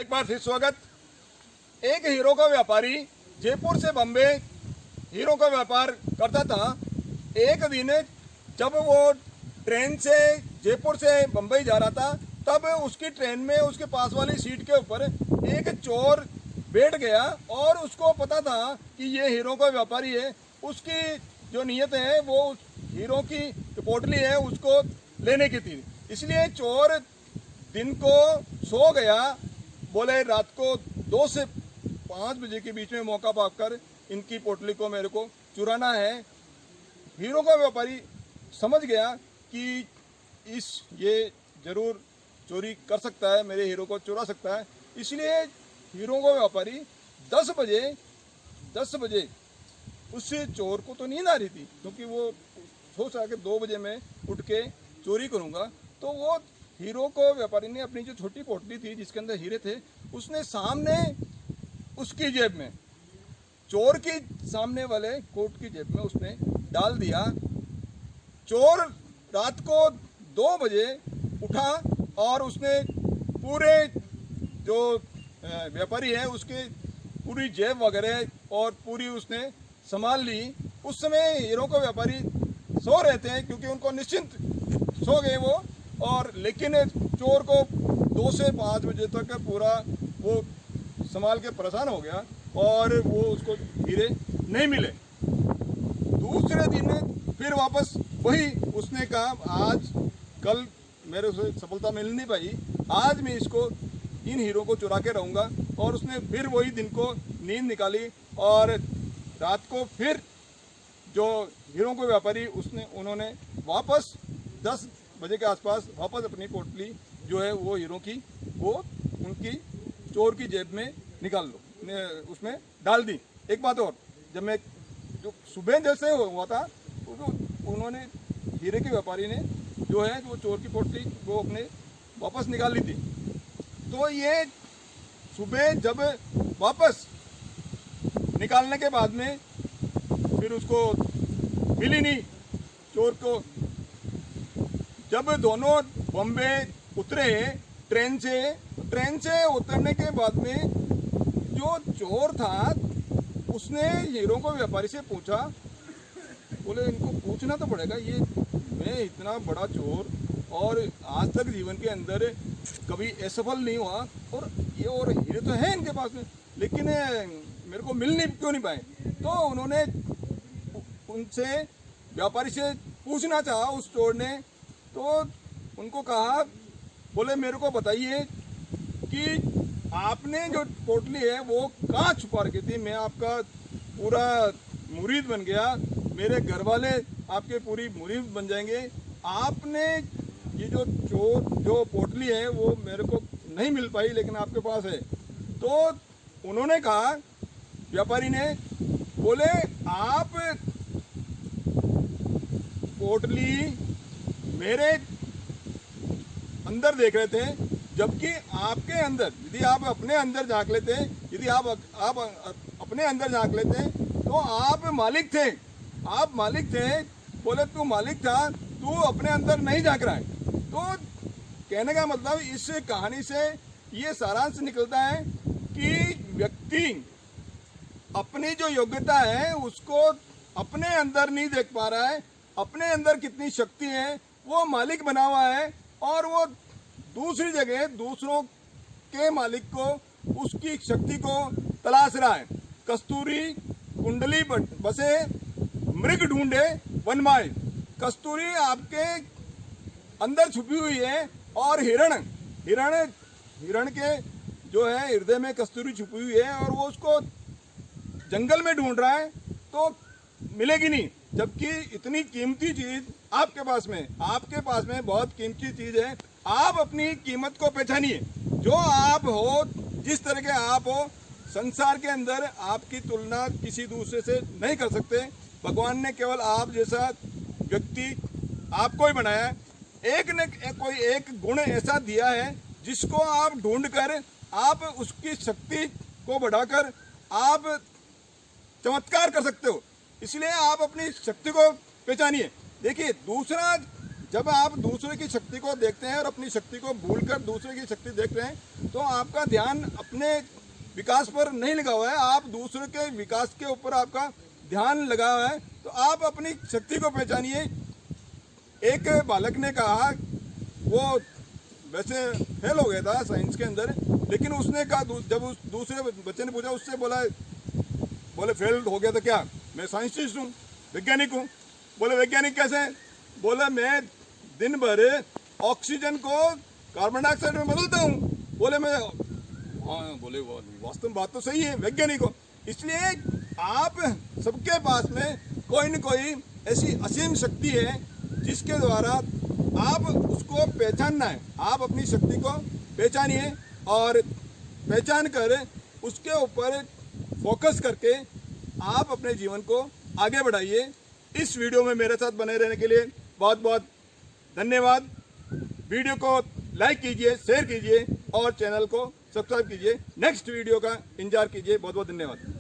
एक बार फिर स्वागत। एक हीरो का व्यापारी जयपुर से बम्बे हीरो का व्यापार करता था। एक दिन जब वो ट्रेन से जयपुर से बम्बई जा रहा था, तब उसकी ट्रेन में उसके पास वाली सीट के ऊपर एक चोर बैठ गया और उसको पता था कि ये हीरो का व्यापारी है। उसकी जो नीयत है वो उस हीरो की पोटली है उसको लेने की थी, इसलिए चोर दिन को सो गया। बोले रात को 2 से 5 बजे के बीच में मौका पाकर इनकी पोटली को मेरे को चुराना है। हीरो का व्यापारी समझ गया कि ये जरूर चोरी कर सकता है, मेरे हीरो को चुरा सकता है, इसलिए हीरो का व्यापारी 10 बजे उस चोर को तो नींद आ रही थी, क्योंकि वो सोच रहा कि 2 बजे मैं उठ के चोरी करूंगा। तो वो हीरो को व्यापारी ने अपनी जो छोटी पोटली थी जिसके अंदर हीरे थे, उसने सामने उसकी जेब में, चोर की सामने वाले कोट की जेब में उसने डाल दिया। चोर रात को 2 बजे उठा और उसने पूरे जो व्यापारी है उसके पूरी जेब वगैरह और पूरी उसने संभाल ली। उस समय हीरो का व्यापारी सो रहे थे, क्योंकि उनको निश्चिंत सो गए वो, और लेकिन चोर को 2 से 5 बजे तक पूरा वो संभाल के परेशान हो गया और वो उसको हीरे नहीं मिले। दूसरे दिन फिर वापस वही उसने कहा, आज कल मेरे से सफलता मिल नहीं पाई, आज मैं इसको इन हीरो को चुरा के रहूँगा। और उसने फिर वही दिन को नींद निकाली और रात को फिर जो हीरो को व्यापारी उन्होंने वापस 10 बजे के आसपास वापस अपनी पोटली जो है वो हीरो की वो उनकी चोर की जेब में निकाल लो, उसमें डाल दी। एक बात और, जब मैं जो सुबह जैसे हुआ था तो उन्होंने हीरे के व्यापारी ने जो है वो चोर की पोटली वो अपने वापस निकाल ली थी। तो ये सुबह जब वापस निकालने के बाद में फिर उसको मिली नहीं चोर को। जब दोनों बॉम्बे उतरे ट्रेन से उतरने के बाद में जो चोर था उसने हीरो को व्यापारी से पूछा, बोले इनको पूछना तो पड़ेगा, ये मैं इतना बड़ा चोर और आज तक जीवन के अंदर कभी असफल नहीं हुआ, और हीरे तो है इनके पास में, लेकिन मेरे को मिल नहीं क्यों नहीं पाए। तो उन्होंने उनसे व्यापारी से पूछना चाहा उस चोर ने, तो उनको कहा, बोले मेरे को बताइए कि आपने जो पोटली है वो कहाँ छुपा रखी थी, मैं आपका पूरा मुरीद बन गया, मेरे घर वाले आपके पूरी मुरीद बन जाएंगे, आपने ये जो पोटली है वो मेरे को नहीं मिल पाई लेकिन आपके पास है। तो उन्होंने कहा, व्यापारी ने, बोले आप पोटली मेरे अंदर देख रहे थे, जबकि आपके अंदर यदि आप अपने अंदर झांक लेते, यदि आप अपने अंदर झांक लेते तो आप मालिक थे, आप मालिक थे। बोले तू मालिक था, तू अपने अंदर नहीं झांक रहा है। तो कहने का मतलब इस कहानी से ये सारांश निकलता है कि व्यक्ति अपनी जो योग्यता है उसको अपने अंदर नहीं देख पा रहा है, अपने अंदर कितनी शक्ति है वो मालिक बना हुआ है, और वो दूसरी जगह दूसरों के मालिक को उसकी शक्ति को तलाश रहा है। कस्तूरी कुंडली बसे मृग ढूंढे वनमाय। कस्तूरी आपके अंदर छुपी हुई है और हिरण के जो है हृदय में कस्तूरी छुपी हुई है, और वो उसको जंगल में ढूंढ रहा है तो मिलेगी नहीं, जबकि इतनी कीमती चीज आपके पास में बहुत कीमती चीज है। आप अपनी कीमत को पहचानिए, जो आप हो, जिस तरह के आप हो, संसार के अंदर आपकी तुलना किसी दूसरे से नहीं कर सकते। भगवान ने केवल आप जैसा व्यक्ति आपको ही बनाया है, कोई एक गुण ऐसा दिया है जिसको आप ढूंढकर आप उसकी शक्ति को बढ़ाकर आप चमत्कार कर सकते हो, इसलिए आप अपनी शक्ति को पहचानिए। देखिए, दूसरा जब आप दूसरे की शक्ति को देखते हैं और अपनी शक्ति को भूलकर दूसरे की शक्ति देख रहे हैं तो आपका ध्यान अपने विकास पर नहीं लगा हुआ है, आप दूसरे के विकास के ऊपर आपका ध्यान लगा हुआ है। तो आप अपनी शक्ति को पहचानिए। एक बालक ने कहा, वो वैसे फेल हो गया था साइंस के अंदर, लेकिन उसने कहा, जब उस दूसरे बच्चे ने पूछा उससे, बोले फेल हो गया तो क्या, मैं साइंटिस्ट हूँ, वैज्ञानिक हूँ। बोले वैज्ञानिक कैसे? बोले मैं दिन भर ऑक्सीजन को कार्बन डाइऑक्साइड में बदलता हूँ। बोले मैं, हाँ, बोले वास्तव में बात तो सही है, वैज्ञानिक हो। इसलिए आप सबके पास में कोई न कोई ऐसी असीम शक्ति है जिसके द्वारा आप उसको पहचानना है। आप अपनी शक्ति को पहचानिए और पहचान कर उसके ऊपर फोकस करके आप अपने जीवन को आगे बढ़ाइए। इस वीडियो में मेरे साथ बने रहने के लिए बहुत बहुत धन्यवाद। वीडियो को लाइक कीजिए, शेयर कीजिए और चैनल को सब्सक्राइब कीजिए। नेक्स्ट वीडियो का इंतजार कीजिए। बहुत बहुत धन्यवाद।